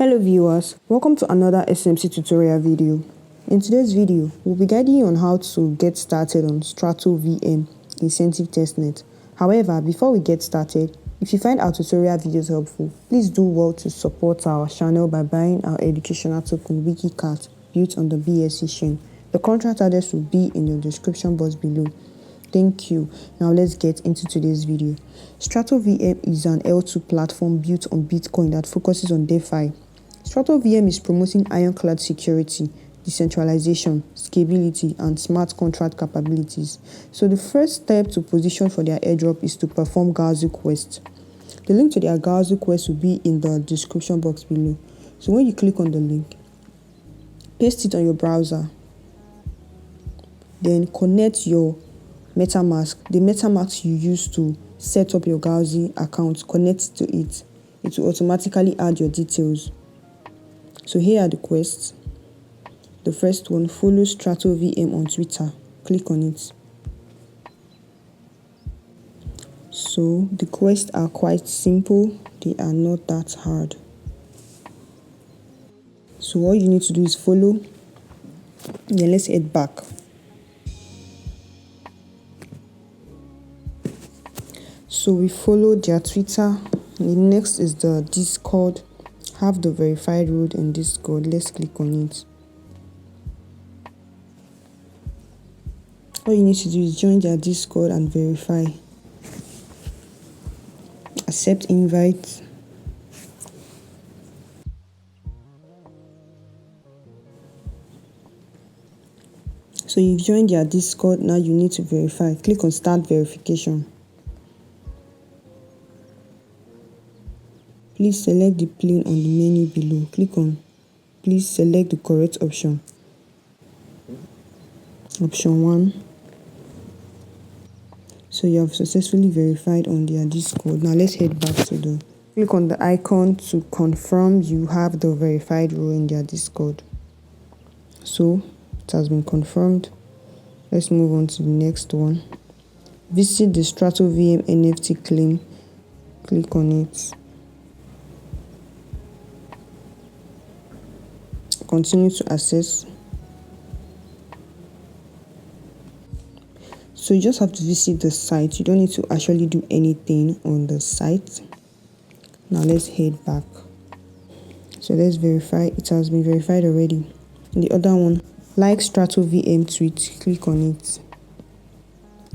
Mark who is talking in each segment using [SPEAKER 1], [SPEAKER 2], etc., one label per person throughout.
[SPEAKER 1] Hello viewers, welcome to another SMC tutorial video. In today's video, we'll be guiding you on how to get started on StratoVM incentive testnet. However, before we get started, if you find our tutorial videos helpful, please do well to support our channel by buying our educational token Wiki Cat built on the BSC chain. The contract address will be in the description box below. Thank you. Now let's get into today's video. StratoVM is an L2 platform built on Bitcoin that focuses on DeFi. StratoVM is promoting ironclad security, decentralization, scalability, and smart contract capabilities. So the first step to position for their airdrop is to perform Galxe Quest. The link to their Galxe Quest will be in the description box below. So when you click on the link, paste it on your browser, then connect your MetaMask, the MetaMask you use to set up your Galxe account, connect to it. It will automatically add your details. So here are the quests. The first one, follow StratoVM on Twitter. Click on it. So the quests are quite simple. They are not that hard. So all you need to do is follow. Then let's head back. So we followed their Twitter. The next is the Discord. Have the verified road in Discord. Let's click on it. All you need to do is join their Discord and verify. Accept invite. So you've joined their Discord. Now you need to verify. Click on start verification. Please select the plane on the menu below. Click on please select the correct option. Option 1. So you have successfully verified on their Discord. Now let's head back to the click on the icon to confirm you have the verified role in their Discord. So it has been confirmed. Let's move on to the next one. Visit the StratoVM NFT claim. Click on it. Continue to access. So you just have to visit the site. You don't need to actually do anything on the site. Now let's head back. So let's verify. It has been verified already. And the other one, like StratoVM tweet. Click on it.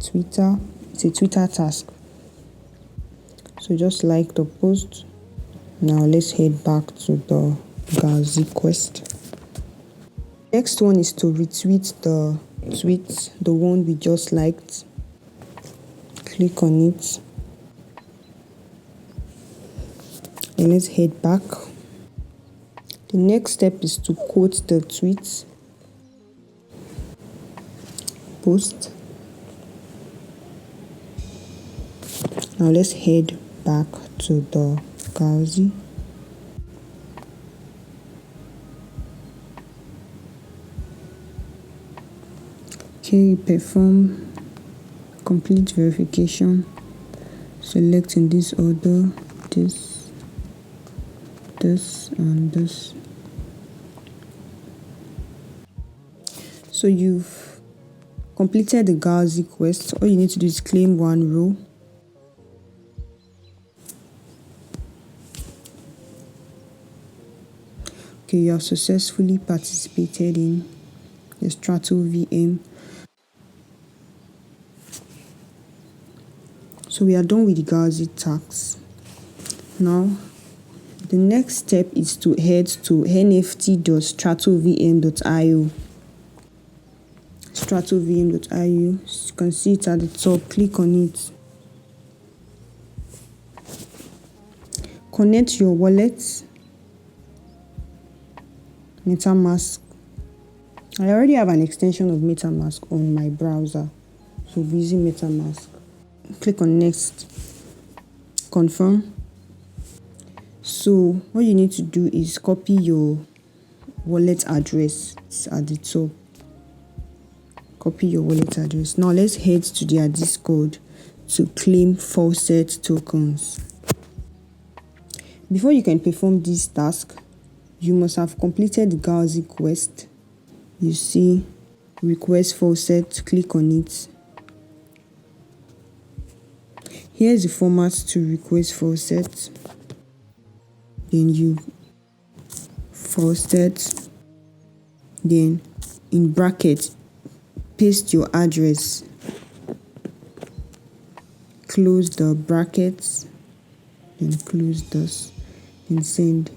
[SPEAKER 1] Twitter. It's a Twitter task. So just like the post. Now let's head back to the Galxe Quest. Next one is to retweet the tweet, the one we just liked. Click on it. And let's head back. The next step is to quote the tweet. Post. Now let's head back to the Galxe. Okay, perform complete verification. Select in this order, this, and this. So you've completed the Galxe Quest. All you need to do is claim one row. Okay, you have successfully participated in the StratoVM. So we are done with the Galxe tax. Now, the next step is to head to nft.stratovm.io. StratoVM.io. You can see it at the top. Click on it. Connect your wallet. MetaMask. I already have an extension of MetaMask on my browser. So we're using MetaMask. Click on next. Confirm. So what you need to do is copy your wallet address. It's at the top. Copy your wallet address. Now let's head to their Discord to claim faucet tokens. Before you can perform this task, you must have completed the Galxe Quest. You see request faucet, click on it. Here's the format to request faucet. Then you faucet, then in bracket paste your address, close the brackets, then close this, and send.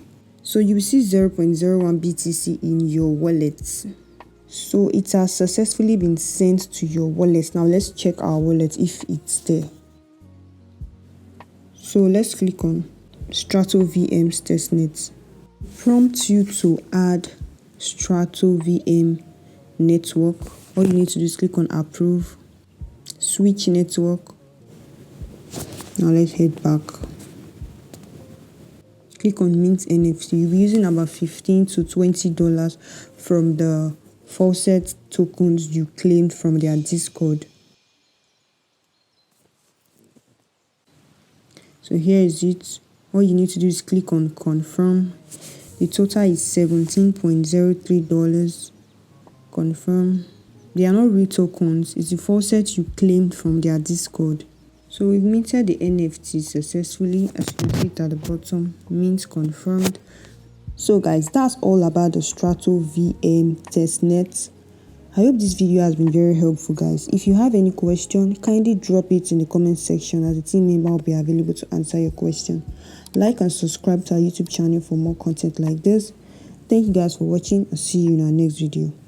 [SPEAKER 1] So you will see 0.01 BTC in your wallet. So it has successfully been sent to your wallet. Now let's check our wallet if it's there. So let's click on StratoVM's testnet. Prompt you to add StratoVM network. All you need to do is click on approve, switch network. Now let's head back. Click on mint NFT. You'll be using about $15 to $20 from the faucet tokens you claimed from their Discord. So here is it. All you need to do is click on confirm. The total is $17.03. Confirm. They are not real tokens. It's the faucet you claimed from their Discord. So we've minted the NFT successfully. As you can see it at the bottom, mint confirmed. So guys, that's all about the StratoVM testnet. I hope this video has been very helpful, guys. If you have any question, kindly drop it in the comment section, as a team member will be available to answer your question. Like and subscribe to our YouTube channel for more content like this. Thank you guys for watching. I'll see you in our next video.